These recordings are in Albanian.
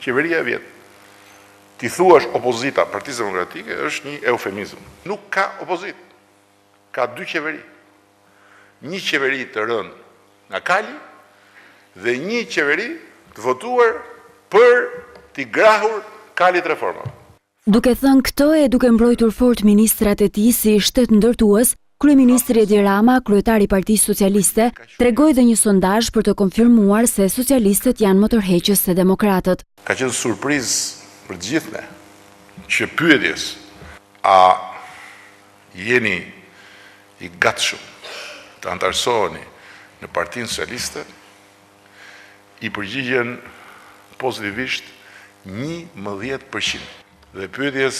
qeveria e vjetë. Ti thuash opozita Partisë Demokratike është një eufemizëm. Nuk ka opozit. Ka dy qeveri. Një qeveri të rënë nga Kali dhe një qeveri të votuar për t'i grahur Kalit reforma. Duke thënë këto e duke mbrojtur fort ministrat e tij si shtet ndërtues, kryeministri Edi Rama, kryetari i Partisë Socialiste, tregoi dhe një sondazh për të konfirmuar se socialistët janë më tërheqës se demokratët. Ka qenë surprizë për të gjithë ne që pyetjes a jeni i gatshëm të antarësoheni në Partinë Socialiste, i përgjigjen pozitivisht 11%. Dhe pyetjes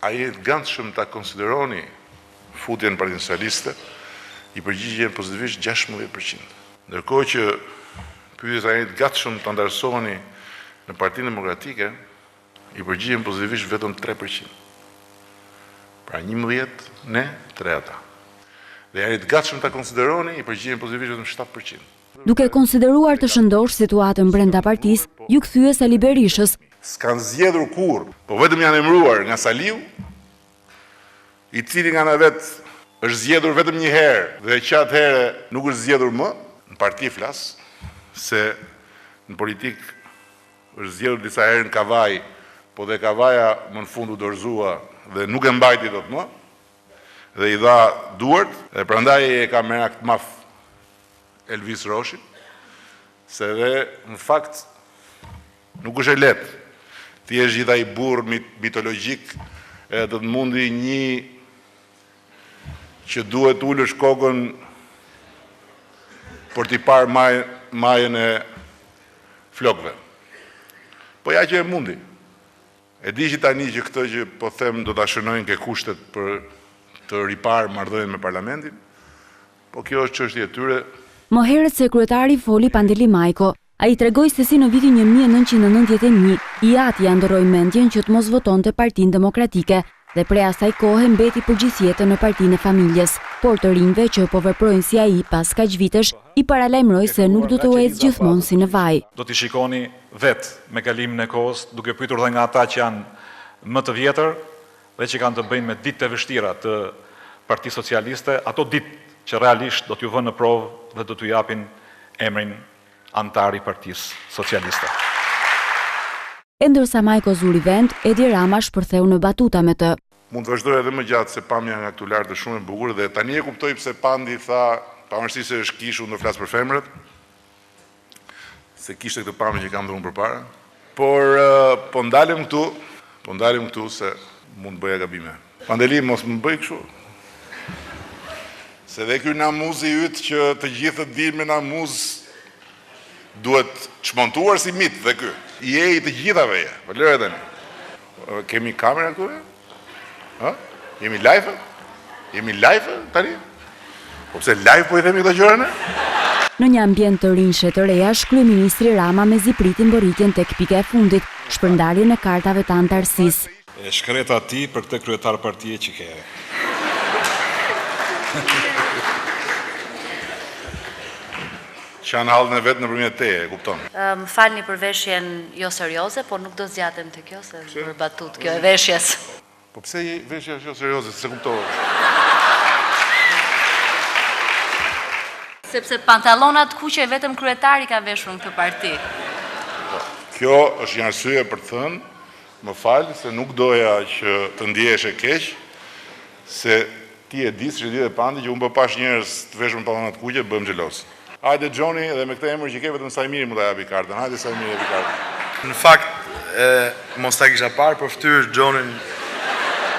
a jeni të gatshëm ta konsideroni futjen në Partinë Socialiste, i përgjigjen pozitivisht 16%. Ndërkohë që pyetjes a jeni të gatshëm të antarësoheni në Partinë Demokratike, i përgjigjen pozitivisht vetëm 3%. Pra 11 ne, 3 ata. Dhe jeni të gatshëm ta konsideroni, i përgjigjen pozitivisht vetëm 7%. Duke konsideruar të shëndosh situatën brenda partisë, ju kthye Sali Berishës. S'kan zgjedhur kur, po vetëm janë emëruar nga Saliu, i cili nga ana vet është zgjedhur vetëm një herë dhe që atëherë nuk është zgjedhur më, në parti flas, se në politik është zgjedhur disa herë në kavaj, po dhe kavaja më në fund u dorëzua dhe nuk e mbajti dot më, dhe i dha duart, dhe prandaj e ka merak të maf Elvis Roshi, se dhe në fakt nuk është e lehtë. Ti je gjithaj burr mitologjik, do të mundi një që duhet ulësh kokën për t'i parë majën e flokëve. Po ja që e mundi. E di që tani që këtë që po them do ta shënojnë ke kushtet për të riparë marrëdhënien me parlamentin, po kjo është çështje e tyre. Më herët sekretari foli Pandeli Majko. Ai tregoi se si në vitin 1991 i ndërroi mendjen që të mos votonte Partinë Demokratike dhe prej asaj kohe mbeti përgjithjetën në Partinë e Familjes, por të rinjve që po veprojnë si ai pas kaq vitesh i paralajmëroi se nuk do të ecë gjithmonë si në vaj. Do t'i shikoni vetë me kalimin e kohës, duke pyetur dhe nga ata që janë më të vjetër dhe që kanë të bëjnë me ditë të vështira të Partisë Socialiste, ato ditë që realisht do t'ju vënë në provë dhe do t'ju japin emrin antari Partisë Socialiste. E ndërsa Majko zuri vend, Edi Rama shpërtheu në batuta me të. Mund të vazhdoj edhe më gjatë se pamja nga këtu lart është shumë e bukur dhe tani e kuptoj pse Pandi tha, pavarësisht se është kishu në flas për femrat, se kishte këtë pamje që kam dhe unë përpara, por po ndalem këtu se mund të bëja gabime. Pandeli, mos më bëj kështu. Se dhe ky namuzi yt që të gjithët dinë me namuz duhet çmontuar si mit dhe ky. Je i të gjithave je. Po lëre tani. Kemi kamera këtu? Ha? Jemi live? Jemi live tani? Po pse live po i themi këto gjëra ne? Në një ambient të rinj të rejash, kryeministri Rama mezi priti mboritjen tek pika e fundit, shpërndarjen e kartave të antarësisë. E shkreta ti për këtë kryetar partie që ke. Që anë halën e vetë në përmjet te, e kupton? Më falni për veshjen jo serioze, por nuk do zgjatem të kjo, se për batut kjo e veshjes. Po pse veshja është jo serioze, se kuptohet? Sepse pantalonat kuqe vetëm kryetari ka veshur në këtë parti. Kjo është një arsye për të thënë, më falë, se nuk doja që të ndjehesh e keq, se ti e di, si që di dhe Pandi, që unë po pash njerëz të veshur në pantalonat kuqe, bëhem xhelos. Hajde Gjoni, edhe me këtë emër që ke vetëm Sajmiri mu ta japi kartën. Hajde Sajmiri japi kartën. Në fakt, mos ta kisha parë për ftyrë Gjonin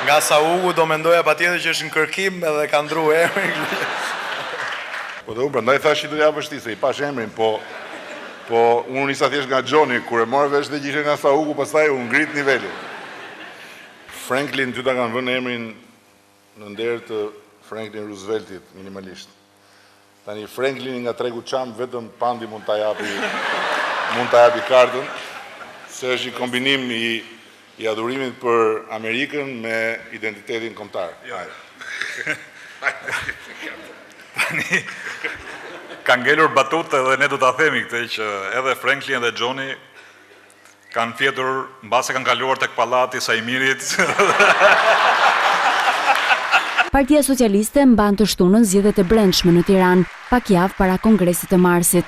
nga sa Ugu, do mendoja patjetër që është në kërkim edhe ka ndru emrin. Po dhe unë prandaj thash që do japësh ti, se i pash emrin, po unë nisa thjesht nga Gjoni, kur e morë vesh dhe që ishte nga sa Ugu, pastaj unë ngrit nivelin. Franklin, ty ta kanë vënë emrin në nder të Franklin Rooseveltit, minimalisht. Tani Franklin nga tregu qam, vetëm Pandi mund ta japi kartën, se është një kombinim i adhurimit për Amerikën me identitetin kombëtar. Tani, ka ngelur batutë dhe ne do ta themi këtë që edhe Franklin dhe Gjoni kanë fjetur mbase kanë kaluar tek pallati i Sajmirit. Partia Socialiste mban të shtunën zgjedhjet e brendshme në Tiranë, pak javë para Kongresit të Marsit.